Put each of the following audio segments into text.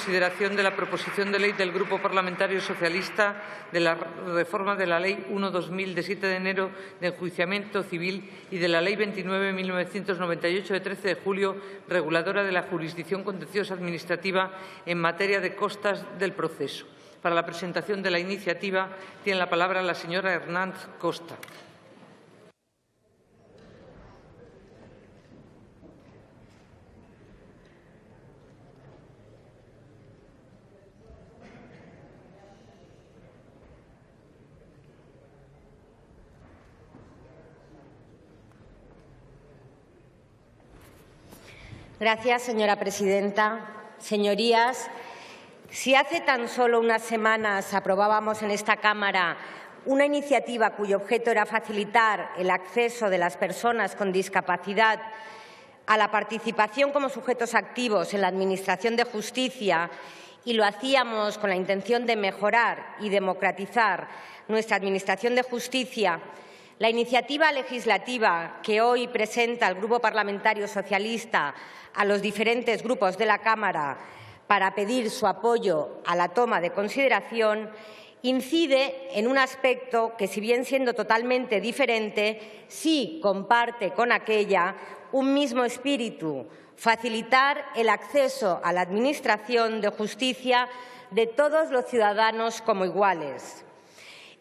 consideración de la proposición de ley del Grupo Parlamentario Socialista de la reforma de la Ley 1/2000 de 7 de enero de enjuiciamiento civil y de la Ley 29/1998 de 13 de julio reguladora de la jurisdicción contenciosa administrativa en materia de costas del proceso. Para la presentación de la iniciativa tiene la palabra la señora Hernández Costa. Gracias, señora presidenta. Señorías, si hace tan solo unas semanas aprobábamos en esta Cámara una iniciativa cuyo objeto era facilitar el acceso de las personas con discapacidad a la participación como sujetos activos en la Administración de Justicia, y lo hacíamos con la intención de mejorar y democratizar nuestra Administración de Justicia, la iniciativa legislativa que hoy presenta el Grupo Parlamentario Socialista a los diferentes grupos de la Cámara para pedir su apoyo a la toma de consideración incide en un aspecto que, si bien siendo totalmente diferente, sí comparte con aquella un mismo espíritu: facilitar el acceso a la Administración de Justicia de todos los ciudadanos como iguales.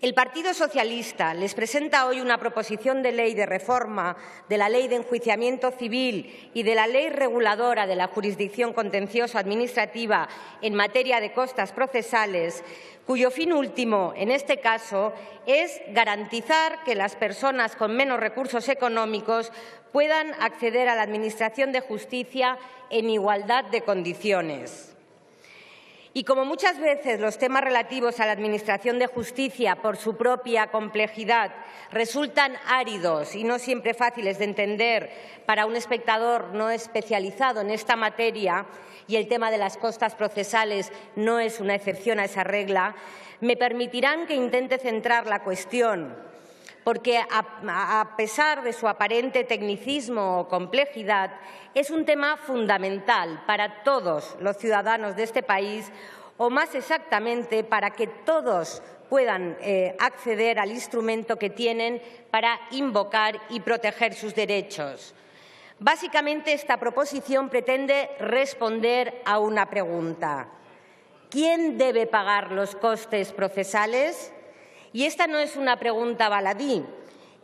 El Partido Socialista les presenta hoy una proposición de ley de reforma de la Ley de Enjuiciamiento Civil y de la Ley reguladora de la jurisdicción contenciosa administrativa en materia de costas procesales, cuyo fin último, en este caso, es garantizar que las personas con menos recursos económicos puedan acceder a la Administración de Justicia en igualdad de condiciones. Y como muchas veces los temas relativos a la Administración de Justicia, por su propia complejidad, resultan áridos y no siempre fáciles de entender para un espectador no especializado en esta materia, y el tema de las costas procesales no es una excepción a esa regla, me permitirán que intente centrar la cuestión, porque a pesar de su aparente tecnicismo o complejidad, es un tema fundamental para todos los ciudadanos de este país, o más exactamente para que todos puedan acceder al instrumento que tienen para invocar y proteger sus derechos. Básicamente, esta proposición pretende responder a una pregunta: ¿quién debe pagar los costes procesales? Y esta no es una pregunta baladí,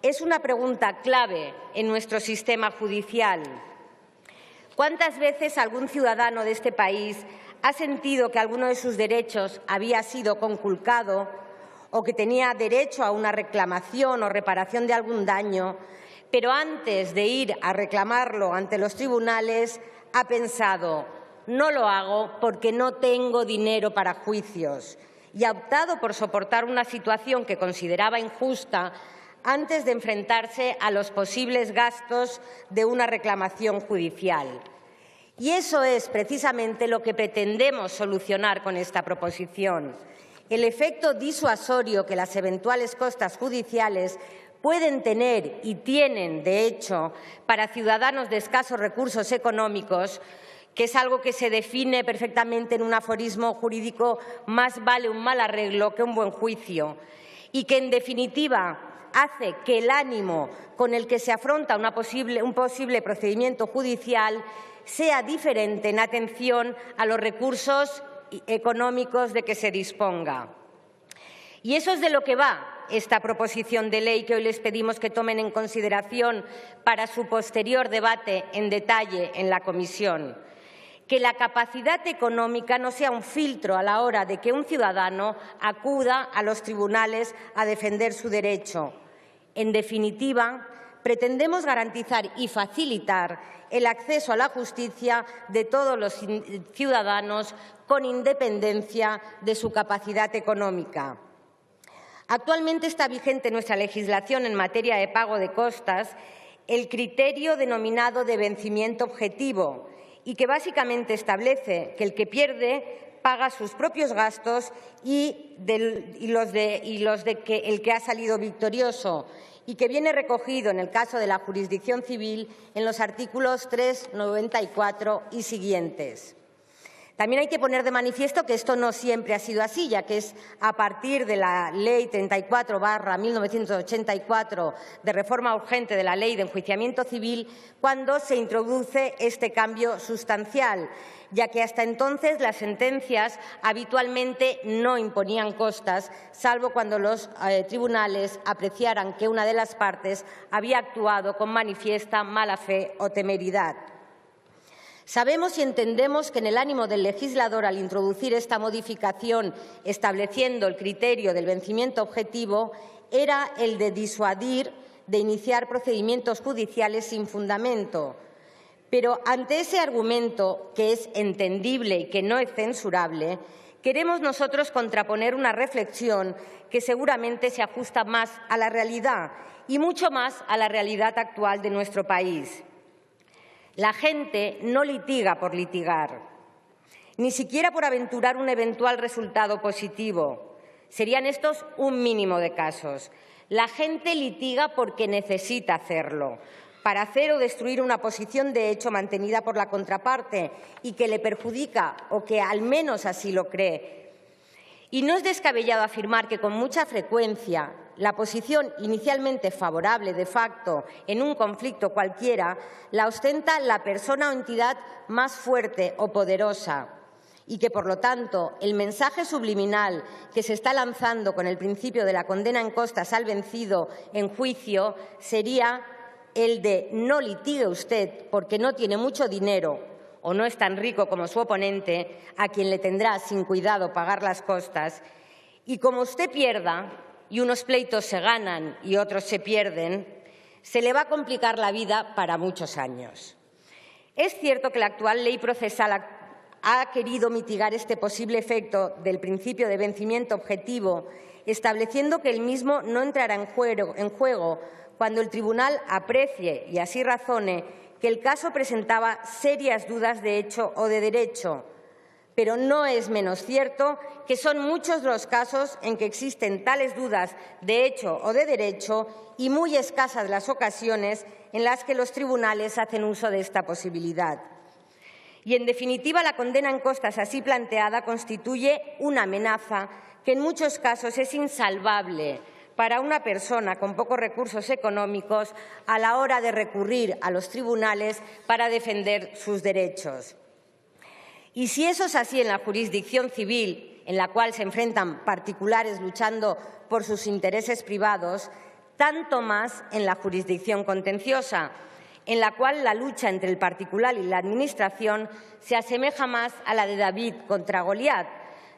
es una pregunta clave en nuestro sistema judicial. ¿Cuántas veces algún ciudadano de este país ha sentido que alguno de sus derechos había sido conculcado o que tenía derecho a una reclamación o reparación de algún daño, pero antes de ir a reclamarlo ante los tribunales ha pensado: no lo hago porque no tengo dinero para juicios, y ha optado por soportar una situación que consideraba injusta antes de enfrentarse a los posibles gastos de una reclamación judicial? Y eso es precisamente lo que pretendemos solucionar con esta proposición: el efecto disuasorio que las eventuales costas judiciales pueden tener y tienen, de hecho, para ciudadanos de escasos recursos económicos, que es algo que se define perfectamente en un aforismo jurídico: más vale un mal arreglo que un buen juicio, y que, en definitiva, hace que el ánimo con el que se afronta un posible procedimiento judicial sea diferente en atención a los recursos económicos de que se disponga. Y eso es de lo que va esta proposición de ley que hoy les pedimos que tomen en consideración para su posterior debate en detalle en la comisión: que la capacidad económica no sea un filtro a la hora de que un ciudadano acuda a los tribunales a defender su derecho. En definitiva, pretendemos garantizar y facilitar el acceso a la justicia de todos los ciudadanos con independencia de su capacidad económica. Actualmente está vigente en nuestra legislación en materia de pago de costas el criterio denominado de vencimiento objetivo, y que básicamente establece que el que pierde paga sus propios gastos y los de el que ha salido victorioso, y que viene recogido en el caso de la jurisdicción civil en los artículos 3, 94 y siguientes. También hay que poner de manifiesto que esto no siempre ha sido así, ya que es a partir de la Ley 34/1984 de reforma urgente de la Ley de Enjuiciamiento Civil cuando se introduce este cambio sustancial, ya que hasta entonces las sentencias habitualmente no imponían costas, salvo cuando los tribunales apreciaran que una de las partes había actuado con manifiesta mala fe o temeridad. Sabemos y entendemos que en el ánimo del legislador, al introducir esta modificación estableciendo el criterio del vencimiento objetivo, era el de disuadir de iniciar procedimientos judiciales sin fundamento. Pero ante ese argumento, que es entendible y que no es censurable, queremos nosotros contraponer una reflexión que seguramente se ajusta más a la realidad y mucho más a la realidad actual de nuestro país. La gente no litiga por litigar, ni siquiera por aventurar un eventual resultado positivo. Serían estos un mínimo de casos. La gente litiga porque necesita hacerlo, para hacer o destruir una posición de hecho mantenida por la contraparte y que le perjudica o que al menos así lo cree. Y no es descabellado afirmar que con mucha frecuencia la posición inicialmente favorable de facto en un conflicto cualquiera la ostenta la persona o entidad más fuerte o poderosa y que, por lo tanto, el mensaje subliminal que se está lanzando con el principio de la condena en costas al vencido en juicio sería el de no litigue usted porque no tiene mucho dinero o no es tan rico como su oponente, a quien le tendrá sin cuidado pagar las costas, y como usted pierda, y unos pleitos se ganan y otros se pierden, se le va a complicar la vida para muchos años. Es cierto que la actual ley procesal ha querido mitigar este posible efecto del principio de vencimiento objetivo, estableciendo que el mismo no entrará en juego cuando el tribunal aprecie y así razone que el caso presentaba serias dudas de hecho o de derecho, pero no es menos cierto que son muchos los casos en que existen tales dudas de hecho o de derecho y muy escasas las ocasiones en las que los tribunales hacen uso de esta posibilidad. Y, en definitiva, la condena en costas así planteada constituye una amenaza que en muchos casos es insalvable para una persona con pocos recursos económicos a la hora de recurrir a los tribunales para defender sus derechos. Y si eso es así en la jurisdicción civil, en la cual se enfrentan particulares luchando por sus intereses privados, tanto más en la jurisdicción contenciosa, en la cual la lucha entre el particular y la Administración se asemeja más a la de David contra Goliat,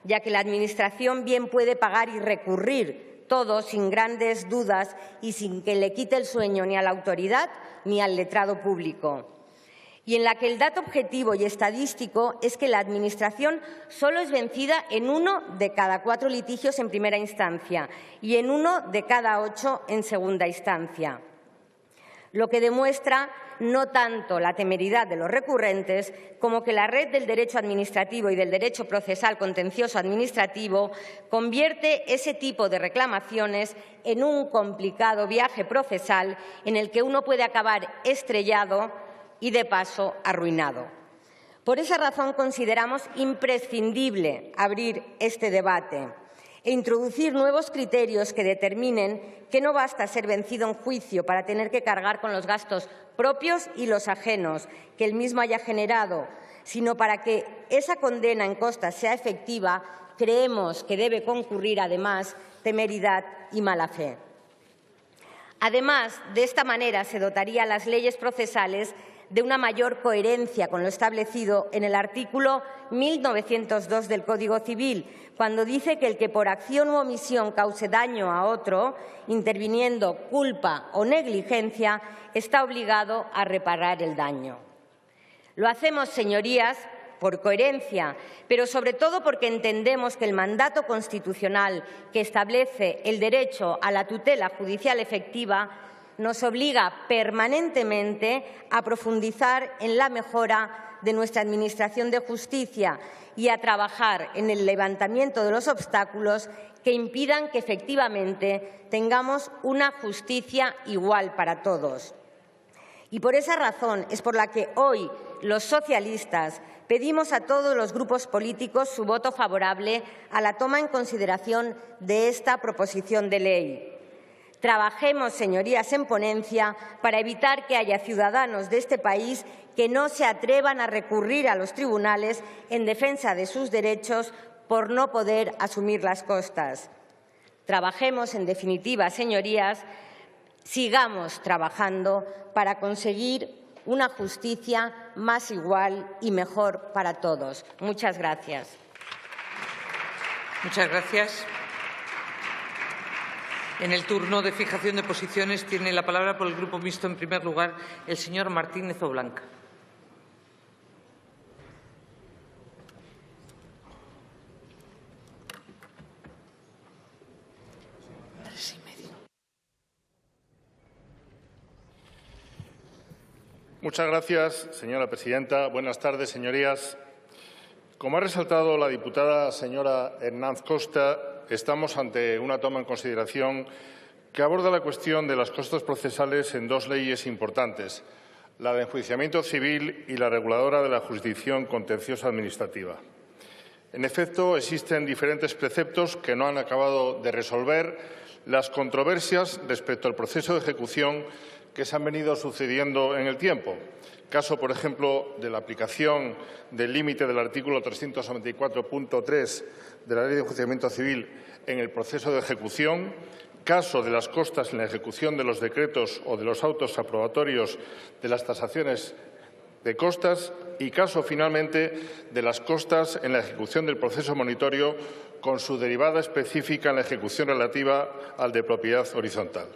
ya que la Administración bien puede pagar y recurrir todo sin grandes dudas y sin que le quite el sueño ni a la autoridad ni al letrado público. Y en la que el dato objetivo y estadístico es que la Administración solo es vencida en 1 de cada 4 litigios en primera instancia y en 1 de cada 8 en segunda instancia, lo que demuestra no tanto la temeridad de los recurrentes como que la red del derecho administrativo y del derecho procesal contencioso administrativo convierte ese tipo de reclamaciones en un complicado viaje procesal en el que uno puede acabar estrellado y, de paso, arruinado. Por esa razón consideramos imprescindible abrir este debate e introducir nuevos criterios que determinen que no basta ser vencido en juicio para tener que cargar con los gastos propios y los ajenos que el mismo haya generado, sino para que esa condena en costas sea efectiva, creemos que debe concurrir, además, temeridad y mala fe. Además, de esta manera se dotaría a las leyes procesales de una mayor coherencia con lo establecido en el artículo 1902 del Código Civil, cuando dice que el que por acción u omisión cause daño a otro, interviniendo culpa o negligencia, está obligado a reparar el daño. Lo hacemos, señorías, por coherencia, pero sobre todo porque entendemos que el mandato constitucional que establece el derecho a la tutela judicial efectiva nos obliga permanentemente a profundizar en la mejora de nuestra Administración de Justicia y a trabajar en el levantamiento de los obstáculos que impidan que efectivamente tengamos una justicia igual para todos. Y por esa razón es por la que hoy los socialistas pedimos a todos los grupos políticos su voto favorable a la toma en consideración de esta proposición de ley. Trabajemos, señorías, en ponencia para evitar que haya ciudadanos de este país que no se atrevan a recurrir a los tribunales en defensa de sus derechos por no poder asumir las costas. Trabajemos, en definitiva, señorías, sigamos trabajando para conseguir una justicia más igual y mejor para todos. Muchas gracias. Muchas gracias. En el turno de fijación de posiciones tiene la palabra por el Grupo Mixto, en primer lugar, el señor Martínez Oblanca. Muchas gracias, señora presidenta. Buenas tardes, señorías. Como ha resaltado la diputada señora Hernández Costa, estamos ante una toma en consideración que aborda la cuestión de las costas procesales en dos leyes importantes, la de enjuiciamiento civil y la reguladora de la jurisdicción contenciosa administrativa. En efecto, existen diferentes preceptos que no han acabado de resolver las controversias respecto al proceso de ejecución que se han venido sucediendo en el tiempo. Caso, por ejemplo, de la aplicación del límite del artículo 394.3 de la Ley de Enjuiciamiento Civil en el proceso de ejecución, caso de las costas en la ejecución de los decretos o de los autos aprobatorios de las tasaciones de costas y caso, finalmente, de las costas en la ejecución del proceso monitorio con su derivada específica en la ejecución relativa al de propiedad horizontal.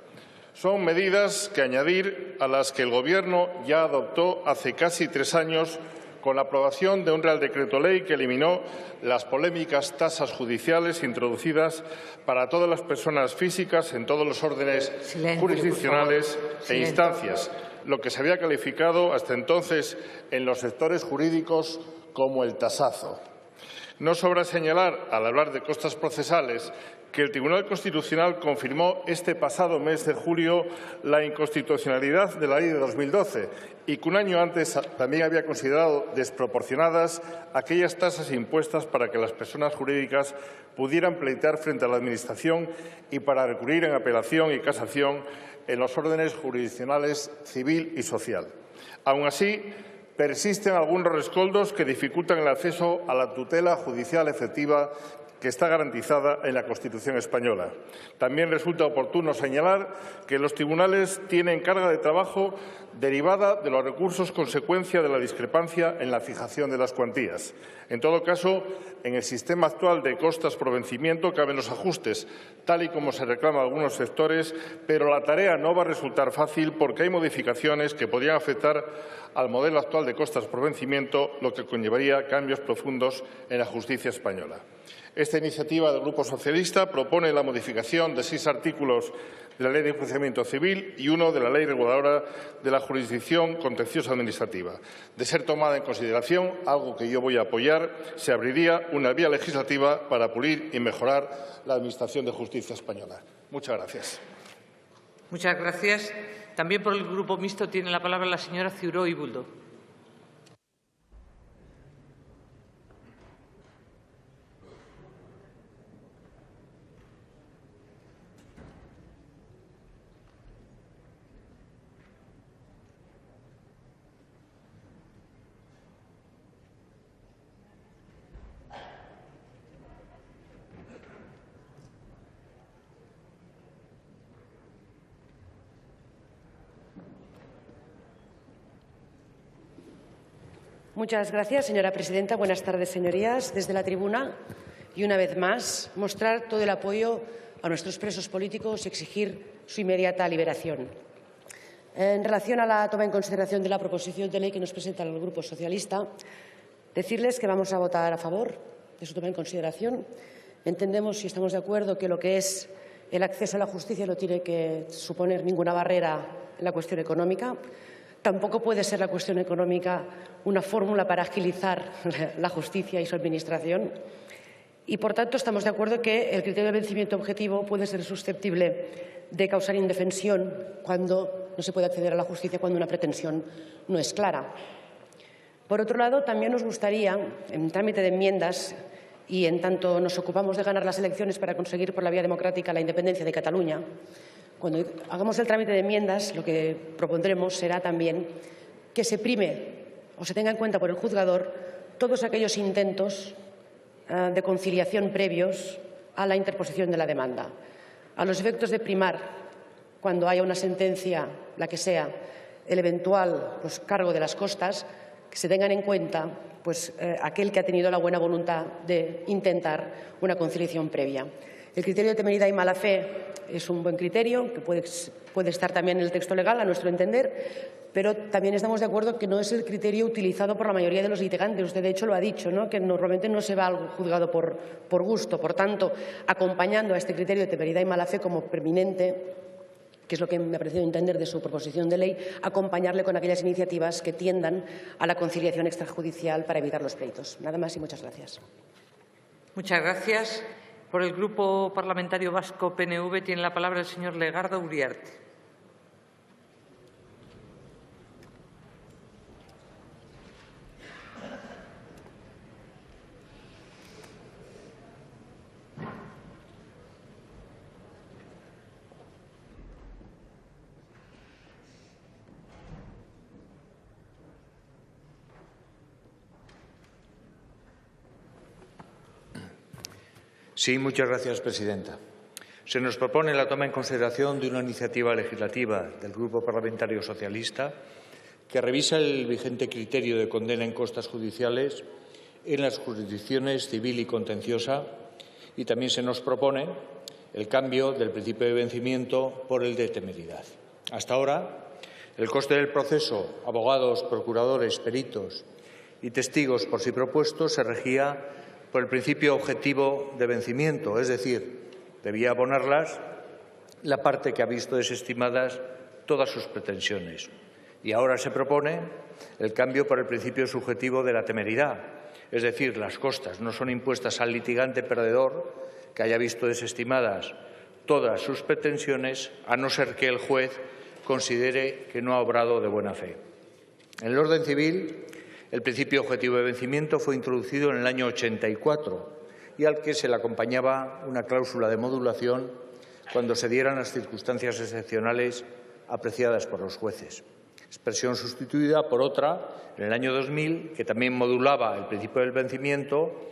Son medidas que añadir a las que el Gobierno ya adoptó hace casi 3 años con la aprobación de un Real Decreto Ley que eliminó las polémicas tasas judiciales introducidas para todas las personas físicas en todos los órdenes jurisdiccionales e instancias, lo que se había calificado hasta entonces en los sectores jurídicos como el tasazo. No sobra señalar, al hablar de costas procesales, que el Tribunal Constitucional confirmó este pasado mes de julio la inconstitucionalidad de la Ley de 2012 y que un año antes también había considerado desproporcionadas aquellas tasas impuestas para que las personas jurídicas pudieran pleitear frente a la Administración y para recurrir en apelación y casación en los órdenes jurisdiccionales civil y social. Aún así, persisten algunos rescoldos que dificultan el acceso a la tutela judicial efectiva que está garantizada en la Constitución española. También resulta oportuno señalar que los tribunales tienen carga de trabajo derivada de los recursos consecuencia de la discrepancia en la fijación de las cuantías. En todo caso, en el sistema actual de costas por vencimiento caben los ajustes, tal y como se reclama a algunos sectores, pero la tarea no va a resultar fácil porque hay modificaciones que podrían afectar al modelo actual de costas por vencimiento, lo que conllevaría cambios profundos en la justicia española. Esta iniciativa del Grupo Socialista propone la modificación de 6 artículos de la Ley de Enjuiciamiento Civil y 1 de la Ley Reguladora de la Jurisdicción Contenciosa Administrativa. De ser tomada en consideración, algo que yo voy a apoyar, se abriría una vía legislativa para pulir y mejorar la Administración de Justicia española. Muchas gracias. Muchas gracias. También por el Grupo Mixto tiene la palabra la señora Ciuró y Buldo. Muchas gracias, señora presidenta. Buenas tardes, señorías. Desde la tribuna, y una vez más, mostrar todo el apoyo a nuestros presos políticos y exigir su inmediata liberación. En relación a la toma en consideración de la proposición de ley que nos presenta el Grupo Socialista, decirles que vamos a votar a favor de su toma en consideración. Entendemos y estamos de acuerdo que lo que es el acceso a la justicia no tiene que suponer ninguna barrera en la cuestión económica. Tampoco puede ser la cuestión económica una fórmula para agilizar la justicia y su administración. Y, por tanto, estamos de acuerdo que el criterio de vencimiento objetivo puede ser susceptible de causar indefensión cuando no se puede acceder a la justicia, cuando una pretensión no es clara. Por otro lado, también nos gustaría, en trámite de enmiendas, y en tanto nos ocupamos de ganar las elecciones para conseguir por la vía democrática la independencia de Cataluña, cuando hagamos el trámite de enmiendas, lo que propondremos será también que se prime o se tenga en cuenta por el juzgador todos aquellos intentos de conciliación previos a la interposición de la demanda, a los efectos de primar, cuando haya una sentencia, la que sea, el eventual cargo de las costas, que se tengan en cuenta aquel que ha tenido la buena voluntad de intentar una conciliación previa. El criterio de temeridad y mala fe es un buen criterio, que puede estar también en el texto legal, a nuestro entender, pero también estamos de acuerdo que no es el criterio utilizado por la mayoría de los litigantes. Usted, de hecho, lo ha dicho, ¿no?, que normalmente no se va al juzgado por gusto. Por tanto, acompañando a este criterio de temeridad y mala fe como preeminente, que es lo que me ha parecido entender de su proposición de ley, acompañarle con aquellas iniciativas que tiendan a la conciliación extrajudicial para evitar los pleitos. Nada más y muchas gracias. Muchas gracias. Por el Grupo Parlamentario Vasco PNV tiene la palabra el señor Legarda Uriarte. Sí, muchas gracias, presidenta. Se nos propone la toma en consideración de una iniciativa legislativa del Grupo Parlamentario Socialista que revisa el vigente criterio de condena en costas judiciales en las jurisdicciones civil y contenciosa, y también se nos propone el cambio del principio de vencimiento por el de temeridad. Hasta ahora, el coste del proceso, abogados, procuradores, peritos y testigos por sí propuestos se regía por el principio objetivo de vencimiento, es decir, debía abonarlas la parte que ha visto desestimadas todas sus pretensiones. Y ahora se propone el cambio por el principio subjetivo de la temeridad, es decir, las costas no son impuestas al litigante perdedor que haya visto desestimadas todas sus pretensiones, a no ser que el juez considere que no ha obrado de buena fe. En el orden civil, el principio objetivo de vencimiento fue introducido en el año 84 y al que se le acompañaba una cláusula de modulación cuando se dieran las circunstancias excepcionales apreciadas por los jueces. Expresión sustituida por otra en el año 2000 que también modulaba el principio del vencimiento,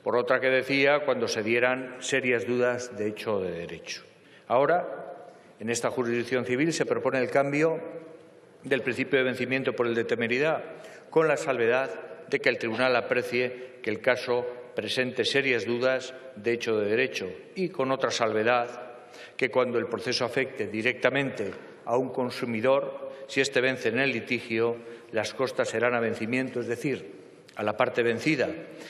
por otra que decía cuando se dieran serias dudas de hecho o de derecho. Ahora, en esta jurisdicción civil se propone el cambio del principio de vencimiento por el de temeridad, con la salvedad de que el tribunal aprecie que el caso presente serias dudas de hecho o de derecho, y con otra salvedad que cuando el proceso afecte directamente a un consumidor, si éste vence en el litigio, las costas serán a vencimiento, es decir, a la parte vencida,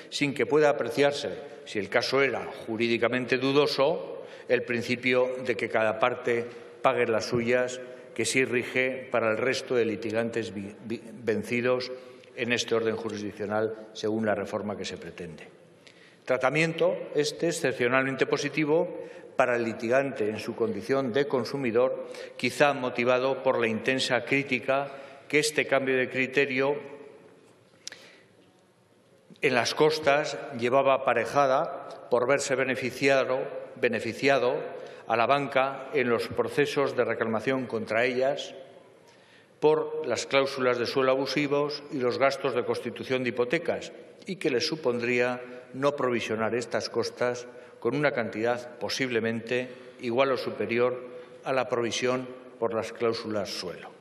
sin que pueda apreciarse, si el caso era jurídicamente dudoso, el principio de que cada parte pague las suyas, que sí rige para el resto de litigantes vencidos en este orden jurisdiccional según la reforma que se pretende. Tratamiento este excepcionalmente positivo para el litigante en su condición de consumidor, quizá motivado por la intensa crítica que este cambio de criterio en las costas llevaba aparejada por verse beneficiado a la banca en los procesos de reclamación contra ellas por las cláusulas de suelo abusivos y los gastos de constitución de hipotecas, y que les supondría no provisionar estas costas con una cantidad posiblemente igual o superior a la provisión por las cláusulas suelo.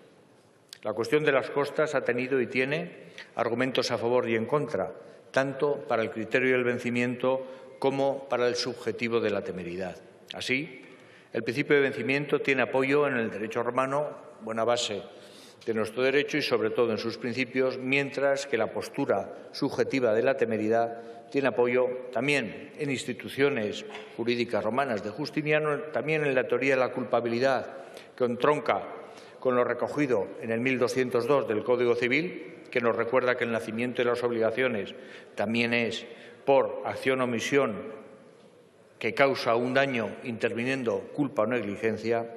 La cuestión de las costas ha tenido y tiene argumentos a favor y en contra, tanto para el criterio del vencimiento como para el subjetivo de la temeridad. Así, el principio de vencimiento tiene apoyo en el derecho romano, buena base de nuestro derecho y sobre todo en sus principios, mientras que la postura subjetiva de la temeridad tiene apoyo también en instituciones jurídicas romanas de Justiniano, también en la teoría de la culpabilidad, que entronca con lo recogido en el 1202 del Código Civil, que nos recuerda que el nacimiento de las obligaciones también es por acción o omisión que causa un daño interviniendo culpa o negligencia,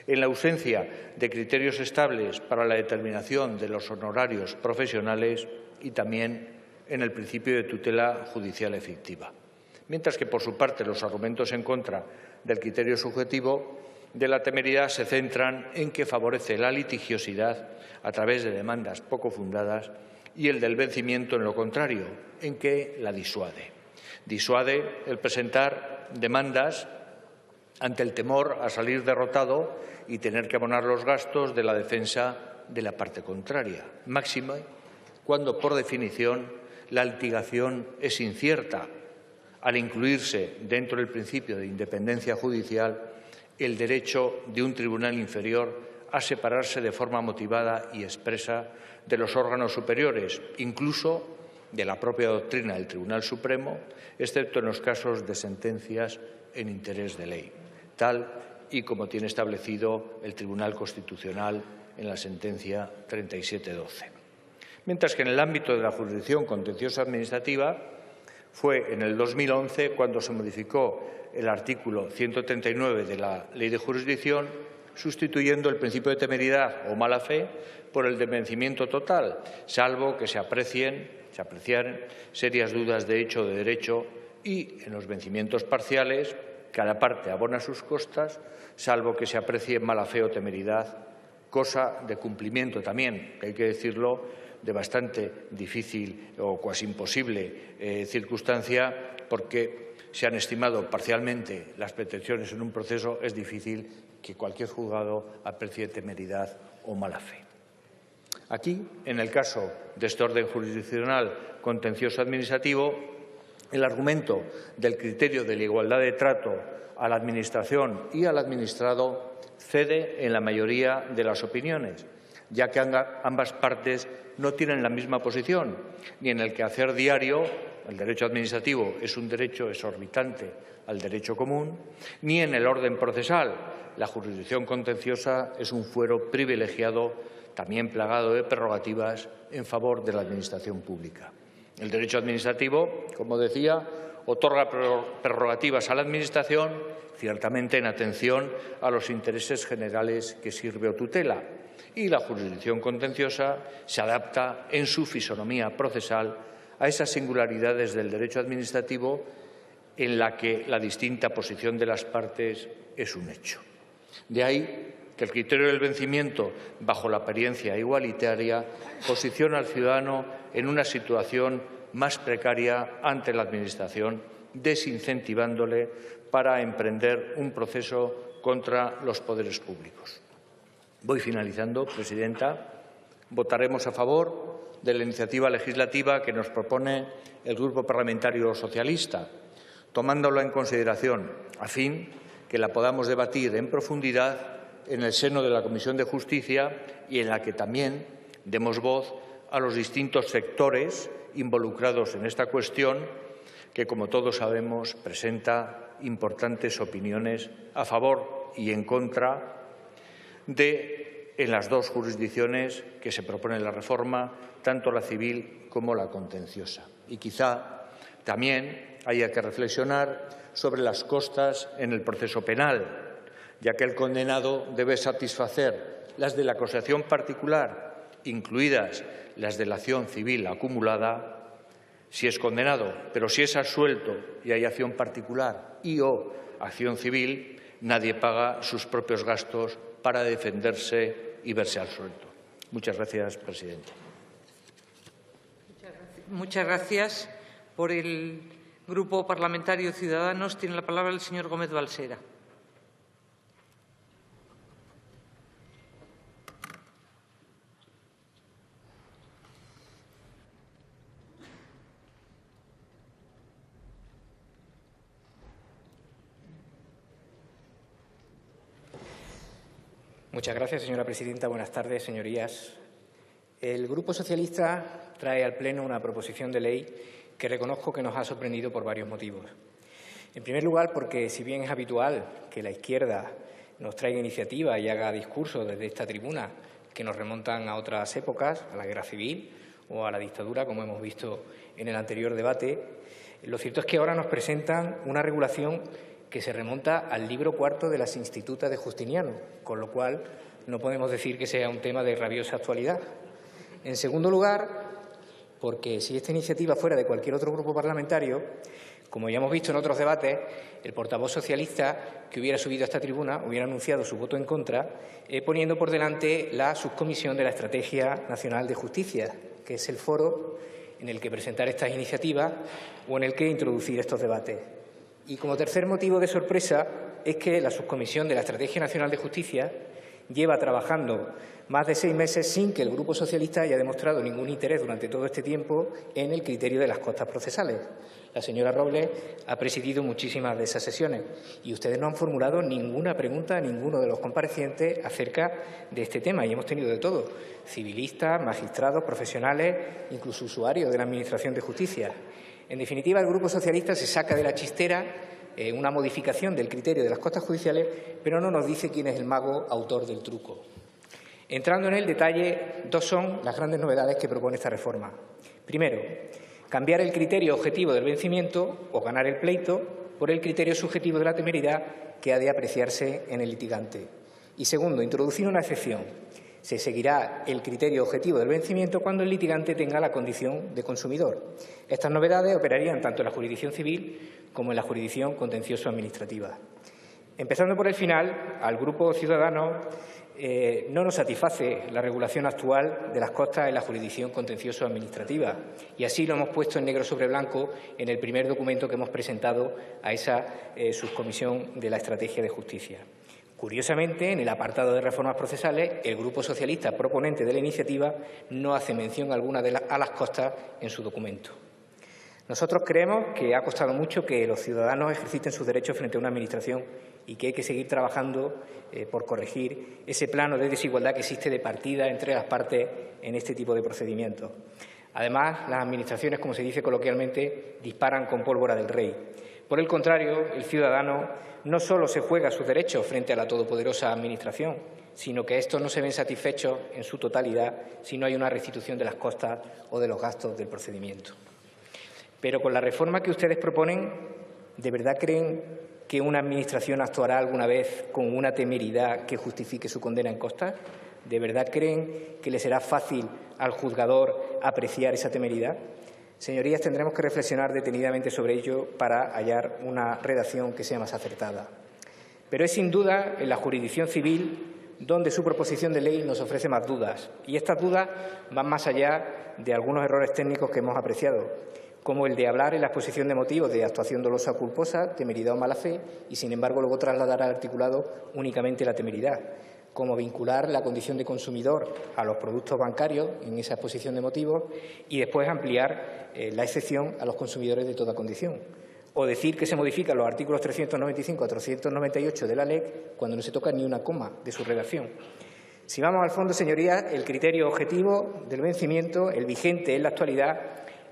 en la ausencia de criterios estables para la determinación de los honorarios profesionales y también en el principio de tutela judicial efectiva. Mientras que, por su parte, los argumentos en contra del criterio subjetivo de la temeridad se centran en que favorece la litigiosidad a través de demandas poco fundadas y el del vencimiento, en lo contrario, en que la disuade. Disuade el presentar demandas ante el temor a salir derrotado y tener que abonar los gastos de la defensa de la parte contraria, máxima cuando, por definición, la litigación es incierta, al incluirse dentro del principio de independencia judicial el derecho de un tribunal inferior a separarse de forma motivada y expresa de los órganos superiores, incluso de la propia doctrina del Tribunal Supremo, excepto en los casos de sentencias en interés de ley, tal y como tiene establecido el Tribunal Constitucional en la sentencia 3712. Mientras que en el ámbito de la jurisdicción contenciosa administrativa fue en el 2011 cuando se modificó el artículo 139 de la Ley de Jurisdicción, sustituyendo el principio de temeridad o mala fe por el de vencimiento total, salvo que se apreciaren serias dudas de hecho o de derecho, y en los vencimientos parciales cada parte abona sus costas, salvo que se aprecie mala fe o temeridad, cosa de cumplimiento también, que hay que decirlo, de bastante difícil o casi imposible circunstancia, porque se han estimado parcialmente las pretensiones en un proceso, es difícil que cualquier juzgado aprecie temeridad o mala fe. Aquí, en el caso de este orden jurisdiccional contencioso administrativo, el argumento del criterio de la igualdad de trato a la Administración y al administrado cede en la mayoría de las opiniones, ya que ambas partes no tienen la misma posición, ni en el quehacer diario, el derecho administrativo es un derecho exorbitante al derecho común, ni en el orden procesal. La jurisdicción contenciosa es un fuero privilegiado, también plagado de prerrogativas en favor de la Administración pública. El derecho administrativo, como decía, otorga prerrogativas a la Administración, ciertamente en atención a los intereses generales que sirve o tutela, y la jurisdicción contenciosa se adapta en su fisonomía procesal a esas singularidades del derecho administrativo en la que la distinta posición de las partes es un hecho. De ahí que el criterio del vencimiento, bajo la apariencia igualitaria, posiciona al ciudadano en una situación más precaria ante la Administración, desincentivándole para emprender un proceso contra los poderes públicos. Voy finalizando, presidenta. Votaremos a favor de la iniciativa legislativa que nos propone el Grupo Parlamentario Socialista, tomándola en consideración a fin que la podamos debatir en profundidad en el seno de la Comisión de Justicia y en la que también demos voz a los distintos sectores involucrados en esta cuestión, que, como todos sabemos, presenta importantes opiniones a favor y en contra en las dos jurisdicciones que se propone la reforma, tanto la civil como la contenciosa. Y quizá también haya que reflexionar sobre las costas en el proceso penal, ya que el condenado debe satisfacer las de la acusación particular, incluidas las de la acción civil acumulada, si es condenado, pero si es absuelto y hay acción particular y o acción civil, nadie paga sus propios gastos para defenderse y verse absuelto. Muchas gracias, presidente. Muchas gracias. Por el Grupo Parlamentario Ciudadanos tiene la palabra el señor Gómez Balsera. Muchas gracias, señora presidenta. Buenas tardes, señorías. El Grupo Socialista trae al Pleno una proposición de ley que reconozco que nos ha sorprendido por varios motivos. En primer lugar, porque si bien es habitual que la izquierda nos traiga iniciativas y haga discursos desde esta tribuna que nos remontan a otras épocas, a la guerra civil o a la dictadura, como hemos visto en el anterior debate, lo cierto es que ahora nos presentan una regulación que se remonta al libro cuarto de las Institutas de Justiniano, con lo cual no podemos decir que sea un tema de rabiosa actualidad. En segundo lugar, porque si esta iniciativa fuera de cualquier otro grupo parlamentario, como ya hemos visto en otros debates, el portavoz socialista que hubiera subido a esta tribuna hubiera anunciado su voto en contra, poniendo por delante la subcomisión de la Estrategia Nacional de Justicia, que es el foro en el que presentar estas iniciativas o en el que introducir estos debates. Y como tercer motivo de sorpresa es que la subcomisión de la Estrategia Nacional de Justicia lleva trabajando más de 6 meses sin que el Grupo Socialista haya demostrado ningún interés durante todo este tiempo en el criterio de las costas procesales. La señora Robles ha presidido muchísimas de esas sesiones y ustedes no han formulado ninguna pregunta a ninguno de los comparecientes acerca de este tema. Y hemos tenido de todo: civilistas, magistrados, profesionales, incluso usuarios de la Administración de Justicia. En definitiva, el Grupo Socialista se saca de la chistera una modificación del criterio de las costas judiciales, pero no nos dice quién es el mago autor del truco. Entrando en el detalle, 2 son las grandes novedades que propone esta reforma. Primero, cambiar el criterio objetivo del vencimiento o ganar el pleito por el criterio subjetivo de la temeridad que ha de apreciarse en el litigante. Y segundo, introducir una excepción. Se seguirá el criterio objetivo del vencimiento cuando el litigante tenga la condición de consumidor. Estas novedades operarían tanto en la jurisdicción civil como en la jurisdicción contencioso-administrativa. Empezando por el final, al Grupo Ciudadanos no nos satisface la regulación actual de las costas en la jurisdicción contencioso-administrativa, y así lo hemos puesto en negro sobre blanco en el primer documento que hemos presentado a esa subcomisión de la Estrategia de Justicia. Curiosamente, en el apartado de reformas procesales, el Grupo Socialista proponente de la iniciativa no hace mención alguna a las costas en su documento. Nosotros creemos que ha costado mucho que los ciudadanos ejerciten sus derechos frente a una Administración y que hay que seguir trabajando por corregir ese plano de desigualdad que existe de partida entre las partes en este tipo de procedimientos. Además, las Administraciones, como se dice coloquialmente, disparan con pólvora del rey. Por el contrario, el ciudadano no solo se juega sus derechos frente a la todopoderosa Administración, sino que estos no se ven satisfechos en su totalidad si no hay una restitución de las costas o de los gastos del procedimiento. Pero con la reforma que ustedes proponen, ¿de verdad creen que una Administración actuará alguna vez con una temeridad que justifique su condena en costas? ¿De verdad creen que le será fácil al juzgador apreciar esa temeridad? Señorías, tendremos que reflexionar detenidamente sobre ello para hallar una redacción que sea más acertada. Pero es sin duda en la jurisdicción civil donde su proposición de ley nos ofrece más dudas, y estas dudas van más allá de algunos errores técnicos que hemos apreciado, como el de hablar en la exposición de motivos de actuación dolosa o culposa, temeridad o mala fe, y sin embargo luego trasladar al articulado únicamente la temeridad, como vincular la condición de consumidor a los productos bancarios en esa exposición de motivos y después ampliar la excepción a los consumidores de toda condición. O decir que se modifican los artículos 395 a 398 de la LEC cuando no se toca ni una coma de su redacción. Si vamos al fondo, señorías, el criterio objetivo del vencimiento, el vigente en la actualidad,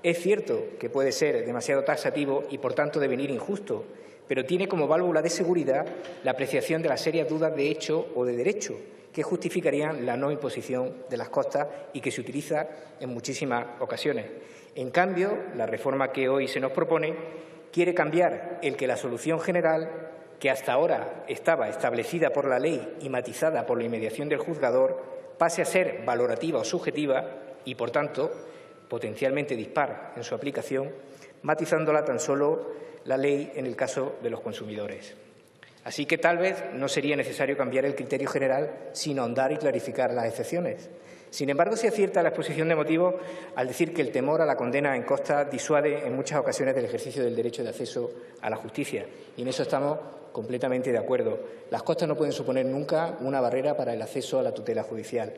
es cierto que puede ser demasiado taxativo y, por tanto, devenir injusto, pero tiene como válvula de seguridad la apreciación de las serias dudas de hecho o de derecho que justificarían la no imposición de las costas y que se utiliza en muchísimas ocasiones. En cambio, la reforma que hoy se nos propone quiere cambiar el que la solución general, que hasta ahora estaba establecida por la ley y matizada por la inmediación del juzgador, pase a ser valorativa o subjetiva y, por tanto, potencialmente dispar en su aplicación, matizándola tan solo la ley en el caso de los consumidores. Así que tal vez no sería necesario cambiar el criterio general, sino ahondar y clarificar las excepciones. Sin embargo, se acierta la exposición de motivos al decir que el temor a la condena en costas disuade en muchas ocasiones del ejercicio del derecho de acceso a la justicia. Y en eso estamos completamente de acuerdo. Las costas no pueden suponer nunca una barrera para el acceso a la tutela judicial.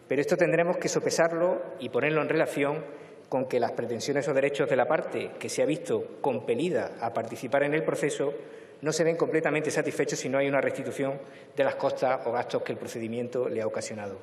Pero esto tendremos que sopesarlo y ponerlo en relación con que las pretensiones o derechos de la parte que se ha visto compelida a participar en el proceso no se ven completamente satisfechos si no hay una restitución de las costas o gastos que el procedimiento le ha ocasionado.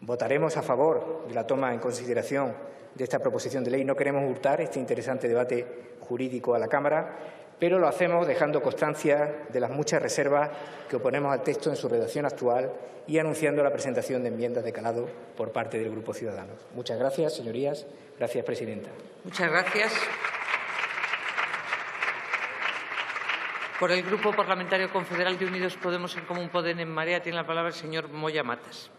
Votaremos a favor de la toma en consideración de esta proposición de ley. No queremos hurtar este interesante debate jurídico a la Cámara, pero lo hacemos dejando constancia de las muchas reservas que oponemos al texto en su redacción actual y anunciando la presentación de enmiendas de calado por parte del Grupo Ciudadanos. Muchas gracias, señorías. Gracias, presidenta. Muchas gracias. Por el Grupo Parlamentario Confederal de Unidos Podemos en Común Podem en Marea tiene la palabra el señor Moya Matas.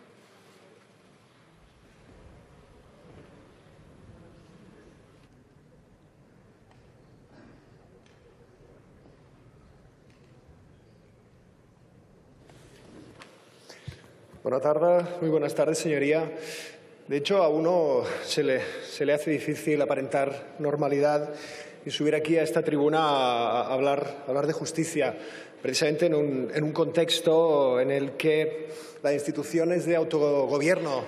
Muy buenas tardes, señoría. De hecho, a uno se le hace difícil aparentar normalidad y subir aquí a esta tribuna a hablar de justicia, precisamente en un contexto en el que las instituciones de autogobierno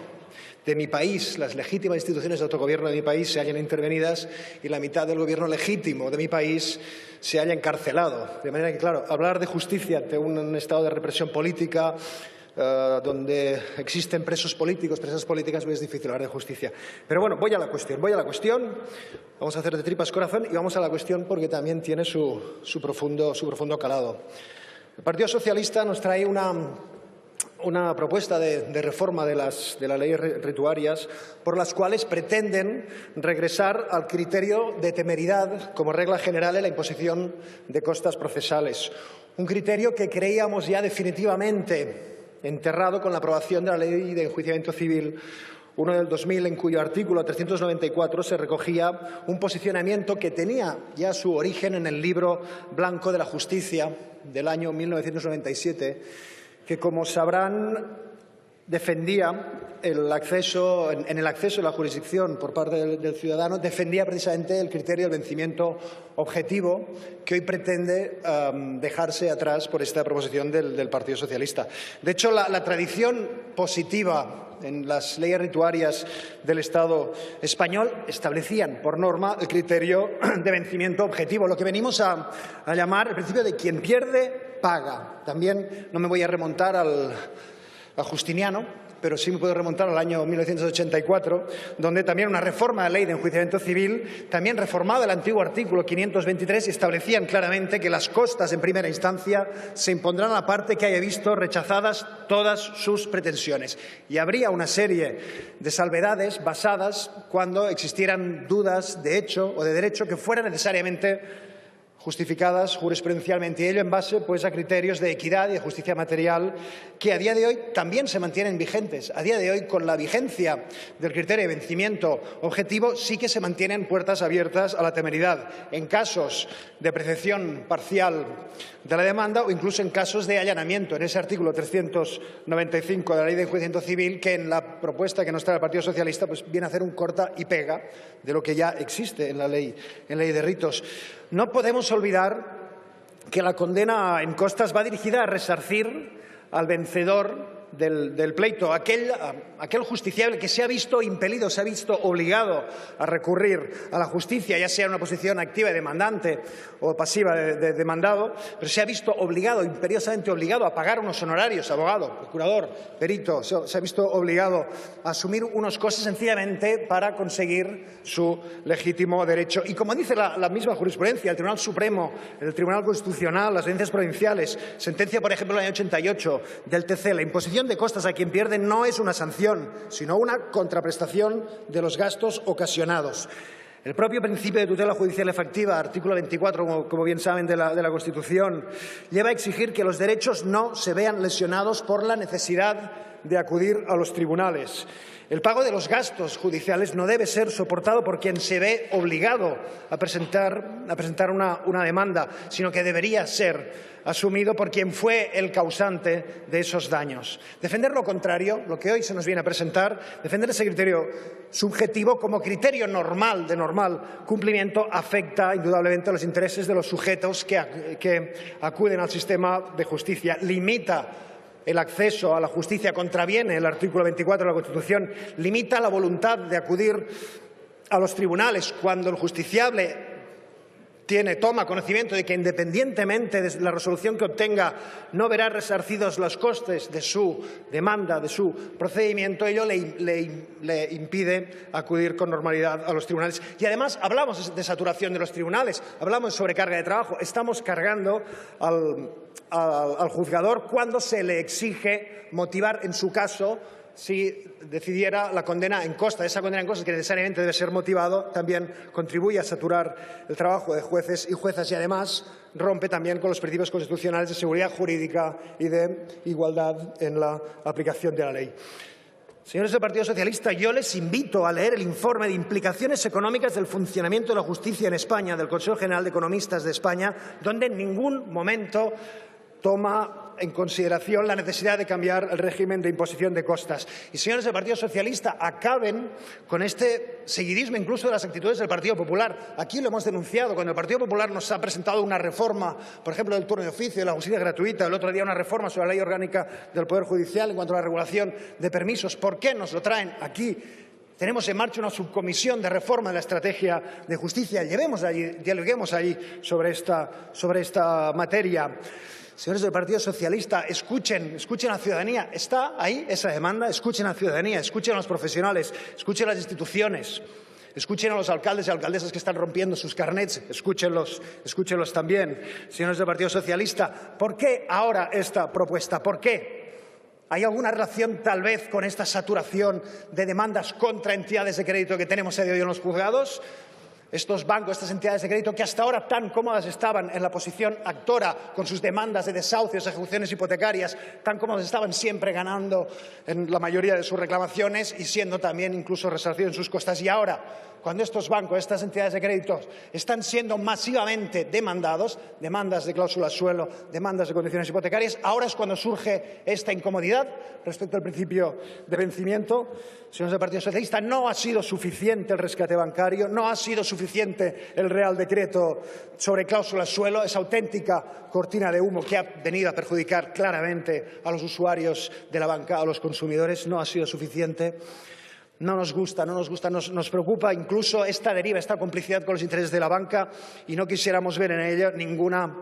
de mi país, las legítimas instituciones de autogobierno de mi país se hallan intervenidas y la mitad del gobierno legítimo de mi país se haya encarcelado. De manera que, claro, hablar de justicia ante un estado de represión política donde existen presos políticos, presas políticas, pues es difícil hablar de justicia. Pero bueno, voy a la cuestión. Vamos a hacer de tripas corazón y vamos a la cuestión porque también tiene su profundo calado. El Partido Socialista nos trae una propuesta de reforma de las leyes rituarias por las cuales pretenden regresar al criterio de temeridad como regla general en la imposición de costas procesales. Un criterio que creíamos ya definitivamente enterrado con la aprobación de la Ley de Enjuiciamiento Civil 1 del 2000, en cuyo artículo 394 se recogía un posicionamiento que tenía ya su origen en el Libro Blanco de la Justicia del año 1997, que, como sabrán, defendía en el acceso a la jurisdicción por parte del ciudadano, defendía precisamente el criterio del vencimiento objetivo que hoy pretende dejarse atrás por esta proposición del Partido Socialista. De hecho, la tradición positiva en las leyes rituarias del Estado español establecían por norma el criterio de vencimiento objetivo, lo que venimos a llamar el principio de quien pierde, paga. También no me voy a remontar a Justiniano, pero sí me puedo remontar al año 1984, donde también una reforma de la Ley de Enjuiciamiento Civil también reformaba el antiguo artículo 523 y establecían claramente que las costas en primera instancia se impondrán a la parte que haya visto rechazadas todas sus pretensiones. Y habría una serie de salvedades basadas cuando existieran dudas de hecho o de derecho que fueran necesariamente justificadas jurisprudencialmente, y ello en base pues, a criterios de equidad y de justicia material que a día de hoy también se mantienen vigentes. A día de hoy, con la vigencia del criterio de vencimiento objetivo, sí que se mantienen puertas abiertas a la temeridad en casos de apreciación parcial de la demanda o incluso en casos de allanamiento, en ese artículo 395 de la Ley de Enjuiciamiento Civil, que en la propuesta que nos trae el Partido Socialista pues, viene a hacer un corta y pega de lo que ya existe en la ley de ritos. No podemos olvidar que la condena en costas va dirigida a resarcir al vencedor del pleito, aquel justiciable que se ha visto impelido, se ha visto obligado a recurrir a la justicia, ya sea en una posición activa de demandante o pasiva de demandado, pero se ha visto obligado, imperiosamente obligado a pagar unos honorarios, abogado, procurador, perito, se ha visto obligado a asumir unos costes sencillamente para conseguir su legítimo derecho. Y como dice la misma jurisprudencia, el Tribunal Supremo, el Tribunal Constitucional, las audiencias provinciales, sentencia, por ejemplo, en el año 88 del TC, la imposición de costas a quien pierde no es una sanción, sino una contraprestación de los gastos ocasionados. El propio principio de tutela judicial efectiva, artículo 24, como bien saben, de la Constitución, lleva a exigir que los derechos no se vean lesionados por la necesidad de acudir a los tribunales. El pago de los gastos judiciales no debe ser soportado por quien se ve obligado a presentar una demanda, sino que debería ser asumido por quien fue el causante de esos daños. Defender lo contrario, lo que hoy se nos viene a presentar, defender ese criterio subjetivo como criterio normal, de normal cumplimiento, afecta indudablemente a los intereses de los sujetos que acuden al sistema de justicia, limita el acceso a la justicia, contraviene el artículo 24 de la Constitución, limita la voluntad de acudir a los tribunales cuando el justiciable toma conocimiento de que, independientemente de la resolución que obtenga, no verá resarcidos los costes de su demanda, de su procedimiento, ello le impide acudir con normalidad a los tribunales. Y además hablamos de saturación de los tribunales, hablamos de sobrecarga de trabajo. Estamos cargando al juzgador cuando se le exige motivar, en su caso, si decidiera la condena en costa. Esa condena en costa, que necesariamente debe ser motivado, también contribuye a saturar el trabajo de jueces y juezas y además rompe también con los principios constitucionales de seguridad jurídica y de igualdad en la aplicación de la ley. Señores del Partido Socialista, yo les invito a leer el informe de implicaciones económicas del funcionamiento de la justicia en España, del Consejo General de Economistas de España, donde en ningún momento toma en consideración la necesidad de cambiar el régimen de imposición de costas. Y, señores del Partido Socialista, acaben con este seguidismo incluso de las actitudes del Partido Popular. Aquí lo hemos denunciado. Cuando el Partido Popular nos ha presentado una reforma, por ejemplo, del turno de oficio, de la justicia gratuita, el otro día una reforma sobre la ley orgánica del Poder Judicial en cuanto a la regulación de permisos, ¿por qué nos lo traen aquí? Tenemos en marcha una subcomisión de reforma de la estrategia de justicia. Dialoguemos allí sobre esta materia. Señores del Partido Socialista, escuchen a la ciudadanía. ¿Está ahí esa demanda? Escuchen a la ciudadanía, escuchen a los profesionales, escuchen a las instituciones, escuchen a los alcaldes y alcaldesas que están rompiendo sus carnets, escúchenlos también. Señores del Partido Socialista, ¿por qué ahora esta propuesta? ¿Por qué? ¿Hay alguna relación, tal vez, con esta saturación de demandas contra entidades de crédito que tenemos a día de hoy en los juzgados? Estos bancos, estas entidades de crédito que hasta ahora tan cómodas estaban en la posición actora con sus demandas de desahucios, ejecuciones hipotecarias, tan cómodas estaban siempre ganando en la mayoría de sus reclamaciones y siendo también incluso resarcidos en sus costas. Y ahora, cuando estos bancos, estas entidades de crédito están siendo masivamente demandados, demandas de cláusulas suelo, demandas de condiciones hipotecarias, ahora es cuando surge esta incomodidad respecto al principio de vencimiento. Señores del Partido Socialista, no ha sido suficiente el rescate bancario, no ha sido suficiente el Real Decreto sobre cláusulas suelo, esa auténtica cortina de humo que ha venido a perjudicar claramente a los usuarios de la banca, a los consumidores, no ha sido suficiente. No nos gusta, nos preocupa incluso esta deriva, esta complicidad con los intereses de la banca y no quisiéramos ver en ella ninguna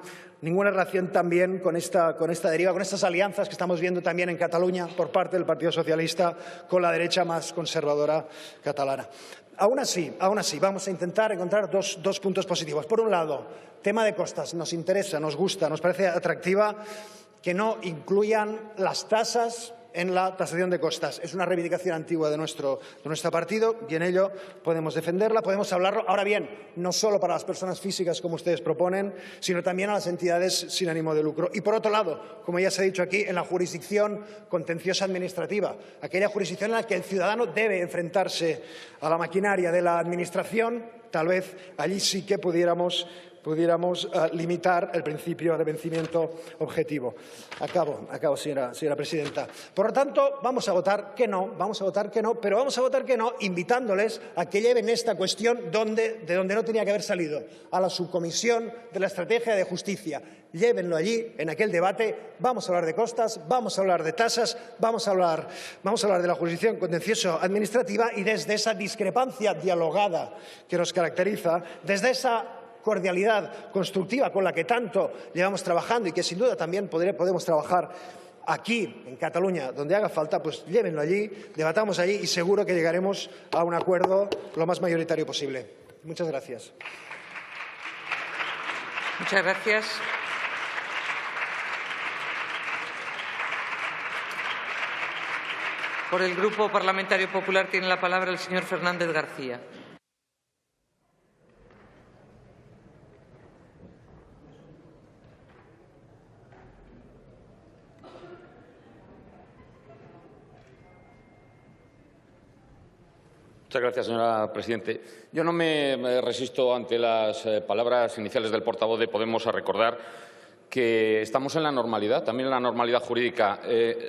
relación también con esta deriva, con estas alianzas que estamos viendo también en Cataluña por parte del Partido Socialista con la derecha más conservadora catalana. Aún así, vamos a intentar encontrar dos puntos positivos. Por un lado, tema de costas. Nos interesa, nos gusta, nos parece atractiva que no incluyan las tasas en la tasación de costas. Es una reivindicación antigua de nuestro partido y en ello podemos defenderla, podemos hablarlo. Ahora bien, no solo para las personas físicas, como ustedes proponen, sino también a las entidades sin ánimo de lucro. Y, por otro lado, como ya se ha dicho aquí, en la jurisdicción contenciosa administrativa, aquella jurisdicción en la que el ciudadano debe enfrentarse a la maquinaria de la Administración, tal vez allí sí que pudiéramos limitar el principio de vencimiento objetivo. Acabo, señora presidenta. Por lo tanto, vamos a votar que no, pero vamos a votar que no invitándoles a que lleven esta cuestión de donde no tenía que haber salido, a la subcomisión de la estrategia de justicia. Llévenlo allí, en aquel debate. Vamos a hablar de costas, vamos a hablar de tasas, vamos a hablar de la jurisdicción contencioso administrativa y desde esa discrepancia dialogada que nos caracteriza, desde esa cordialidad constructiva con la que tanto llevamos trabajando y que sin duda también podemos trabajar aquí, en Cataluña, donde haga falta, pues llévenlo allí, debatamos allí y seguro que llegaremos a un acuerdo lo más mayoritario posible. Muchas gracias. Muchas gracias. Por el Grupo Parlamentario Popular tiene la palabra el señor Fernández García. Muchas gracias, señora presidenta. Yo no me resisto ante las palabras iniciales del portavoz de Podemos a recordar que estamos en la normalidad, también en la normalidad jurídica.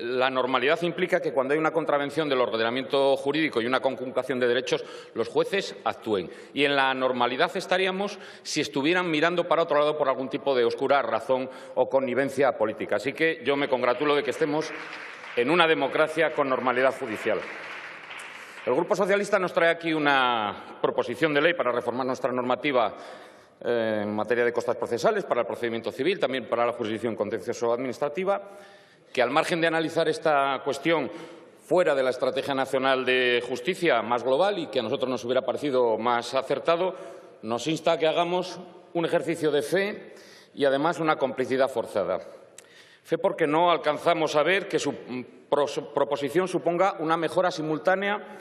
La normalidad implica que cuando hay una contravención del ordenamiento jurídico y una conculcación de derechos, los jueces actúen. Y en la normalidad estaríamos si estuvieran mirando para otro lado por algún tipo de oscura razón o connivencia política. Así que yo me congratulo de que estemos en una democracia con normalidad judicial. El Grupo Socialista nos trae aquí una proposición de ley para reformar nuestra normativa en materia de costas procesales para el procedimiento civil, también para la jurisdicción contencioso-administrativa, que al margen de analizar esta cuestión fuera de la Estrategia Nacional de Justicia más global y que a nosotros nos hubiera parecido más acertado, nos insta a que hagamos un ejercicio de fe y, además, una complicidad forzada. Fe porque no alcanzamos a ver que su proposición suponga una mejora simultánea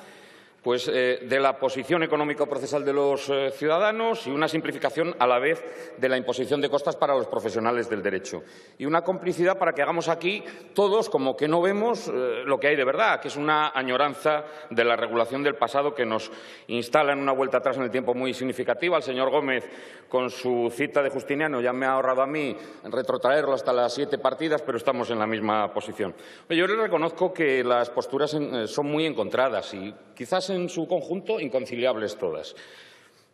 pues, de la posición económico-procesal de los ciudadanos y una simplificación a la vez de la imposición de costas para los profesionales del derecho. Y una complicidad para que hagamos aquí todos como que no vemos lo que hay de verdad, que es una añoranza de la regulación del pasado que nos instala en una vuelta atrás en el tiempo muy significativa. El señor Gómez, con su cita de Justiniano, ya me ha ahorrado a mí retrotraerlo hasta las 7 partidas, pero estamos en la misma posición. Yo le reconozco que las posturas son muy encontradas y quizás en su conjunto inconciliables todas.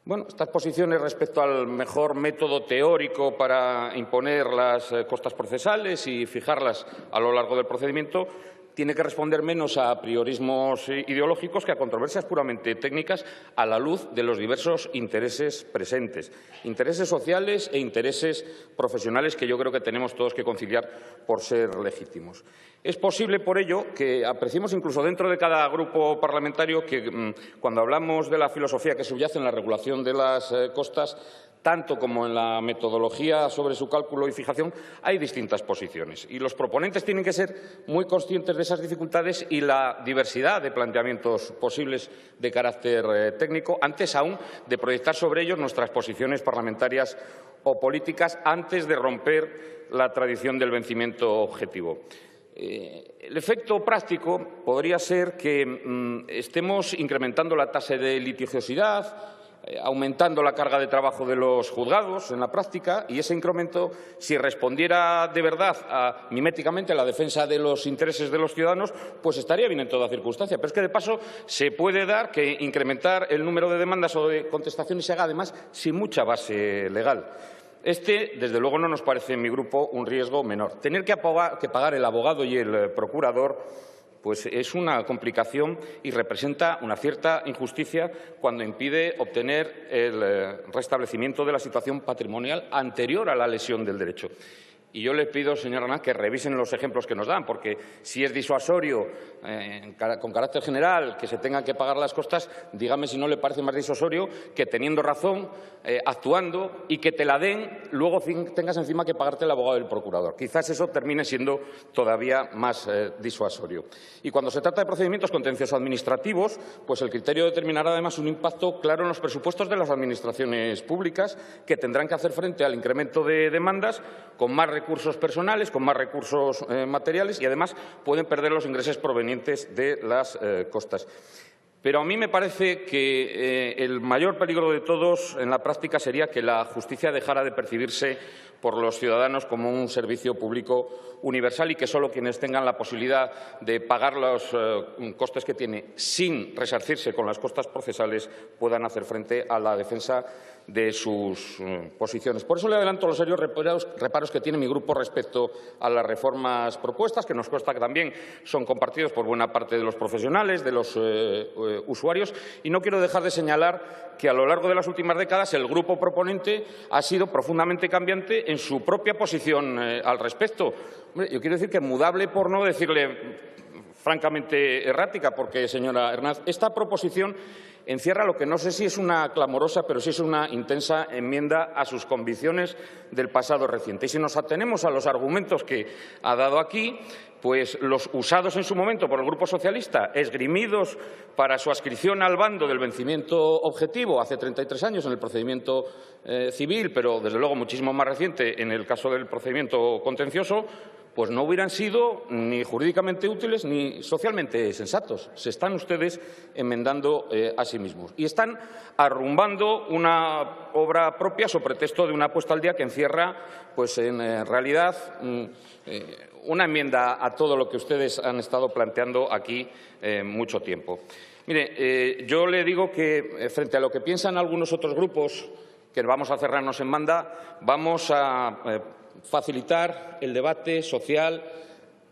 Bueno, estas posiciones respecto al mejor método teórico para imponer las costas procesales y fijarlas a lo largo del procedimiento tiene que responder menos a priorismos ideológicos que a controversias puramente técnicas a la luz de los diversos intereses presentes, intereses sociales e intereses profesionales que yo creo que tenemos todos que conciliar por ser legítimos. Es posible, por ello, que apreciemos incluso dentro de cada grupo parlamentario que cuando hablamos de la filosofía que subyace en la regulación de las costas, tanto como en la metodología sobre su cálculo y fijación, hay distintas posiciones. Y los proponentes tienen que ser muy conscientes de esas dificultades y la diversidad de planteamientos posibles de carácter técnico, antes aún de proyectar sobre ellos nuestras posiciones parlamentarias o políticas, antes de romper la tradición del vencimiento objetivo. El efecto práctico podría ser que estemos incrementando la tasa de litigiosidad, aumentando la carga de trabajo de los juzgados en la práctica, y ese incremento, si respondiera de verdad miméticamente a la defensa de los intereses de los ciudadanos, pues estaría bien en toda circunstancia. Pero es que, de paso, se puede dar que incrementar el número de demandas o de contestaciones se haga, además, sin mucha base legal. Desde luego, no nos parece en mi grupo un riesgo menor. Tener que pagar el abogado y el procurador pues es una complicación y representa una cierta injusticia cuando impide obtener el restablecimiento de la situación patrimonial anterior a la lesión del derecho. Y yo le pido, señor Hernández, que revisen los ejemplos que nos dan, porque si es disuasorio con carácter general que se tengan que pagar las costas, dígame si no le parece más disuasorio que, teniendo razón, actuando y que te la den, luego tengas encima que pagarte el abogado y el procurador. Quizás eso termine siendo todavía más disuasorio. Y cuando se trata de procedimientos contenciosos administrativos, pues el criterio determinará además un impacto claro en los presupuestos de las administraciones públicas, que tendrán que hacer frente al incremento de demandas con más recursos personales, con más recursos materiales, y además pueden perder los ingresos provenientes de las costas. Pero a mí me parece que el mayor peligro de todos en la práctica sería que la justicia dejara de percibirse por los ciudadanos como un servicio público universal y que solo quienes tengan la posibilidad de pagar los costes que tiene sin resarcirse con las costas procesales puedan hacer frente a la defensa de sus posiciones. Por eso le adelanto los serios reparos que tiene mi grupo respecto a las reformas propuestas, que nos consta que también son compartidos por buena parte de los profesionales, de los usuarios, y no quiero dejar de señalar que a lo largo de las últimas décadas el grupo proponente ha sido profundamente cambiante en su propia posición al respecto. Hombre, yo quiero decir que mudable, por no decirle francamente errática, porque, señora Hernández, esta proposición encierra lo que no sé si es una clamorosa, pero sí es una intensa enmienda a sus convicciones del pasado reciente. Y si nos atenemos a los argumentos que ha dado aquí, pues los usados en su momento por el Grupo Socialista, esgrimidos para su adscripción al bando del vencimiento objetivo hace 33 años en el procedimiento civil, pero desde luego muchísimo más reciente en el caso del procedimiento contencioso, pues no hubieran sido ni jurídicamente útiles ni socialmente sensatos. Se están ustedes enmendando a sí mismos y están arrumbando una obra propia sobre pretexto de una puesta al día que encierra, pues en realidad, una enmienda a todo lo que ustedes han estado planteando aquí mucho tiempo. Mire, yo le digo que frente a lo que piensan algunos otros grupos, que vamos a cerrarnos en banda, vamos a facilitar el debate social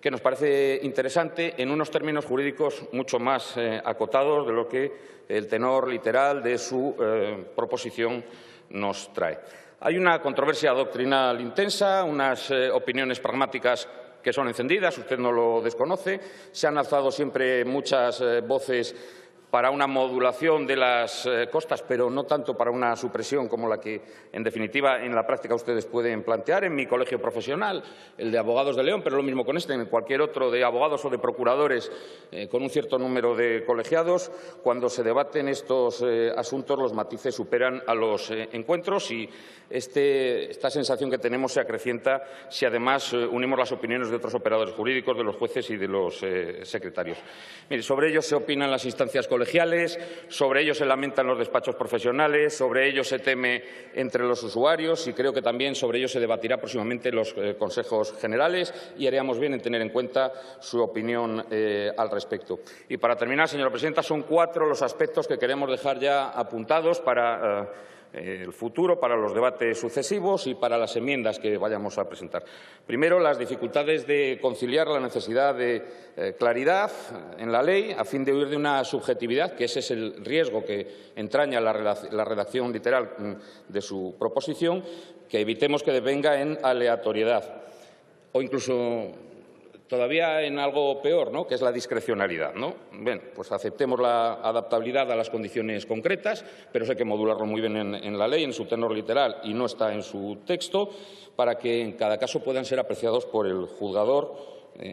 que nos parece interesante en unos términos jurídicos mucho más acotados de lo que el tenor literal de su proposición nos trae. Hay una controversia doctrinal intensa, unas opiniones pragmáticas que son encendidas, usted no lo desconoce. Se han alzado siempre muchas voces para una modulación de las costas, pero no tanto para una supresión como la que, en definitiva, en la práctica ustedes pueden plantear. En mi colegio profesional, el de abogados de León, pero lo mismo con este, en cualquier otro de abogados o de procuradores con un cierto número de colegiados, cuando se debaten estos asuntos los matices superan a los encuentros y esta sensación que tenemos se acrecienta si además unimos las opiniones de otros operadores jurídicos, de los jueces y de los secretarios. Mire, sobre ello se opinan las instancias colegiales, sobre ello se lamentan los despachos profesionales, sobre ello se teme entre los usuarios y creo que también sobre ello se debatirá próximamente en los consejos generales y haríamos bien en tener en cuenta su opinión al respecto. Y para terminar, señora presidenta, son 4 los aspectos que queremos dejar ya apuntados para el futuro, para los debates sucesivos y para las enmiendas que vayamos a presentar. Primero, las dificultades de conciliar la necesidad de claridad en la ley a fin de huir de una subjetividad, que ese es el riesgo que entraña la redacción literal de su proposición, que evitemos que devenga en aleatoriedad o incluso todavía en algo peor, ¿no?, que es la discrecionalidad, ¿no? Bien, pues aceptemos la adaptabilidad a las condiciones concretas, pero eso hay que modularlo muy bien en la ley, en su tenor literal, y no está en su texto, para que en cada caso puedan ser apreciados por el juzgador,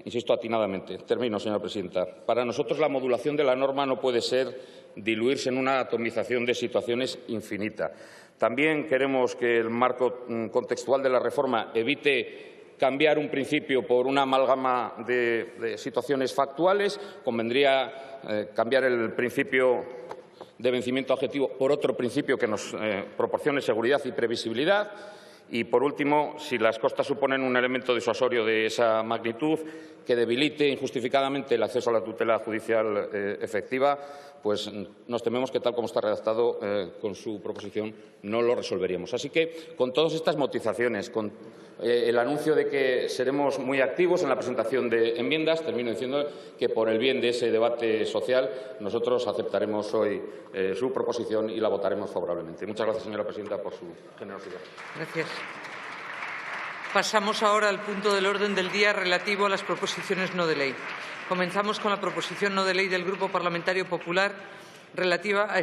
insisto, atinadamente. Termino, señora presidenta. Para nosotros la modulación de la norma no puede ser diluirse en una atomización de situaciones infinita. También queremos que el marco contextual de la reforma evite cambiar un principio por una amalgama de situaciones factuales. Convendría cambiar el principio de vencimiento objetivo por otro principio que nos proporcione seguridad y previsibilidad. Y, por último, si las costas suponen un elemento disuasorio de esa magnitud que debilite injustificadamente el acceso a la tutela judicial efectiva, pues nos tememos que, tal como está redactado con su proposición, no lo resolveríamos. Así que, con todas estas motivaciones, con el anuncio de que seremos muy activos en la presentación de enmiendas, termino diciendo que, por el bien de ese debate social, nosotros aceptaremos hoy su proposición y la votaremos favorablemente. Muchas gracias, señora presidenta, por su generosidad. Gracias. Pasamos ahora al punto del orden del día relativo a las proposiciones no de ley. Comenzamos con la proposición no de ley del Grupo Parlamentario Popular relativa a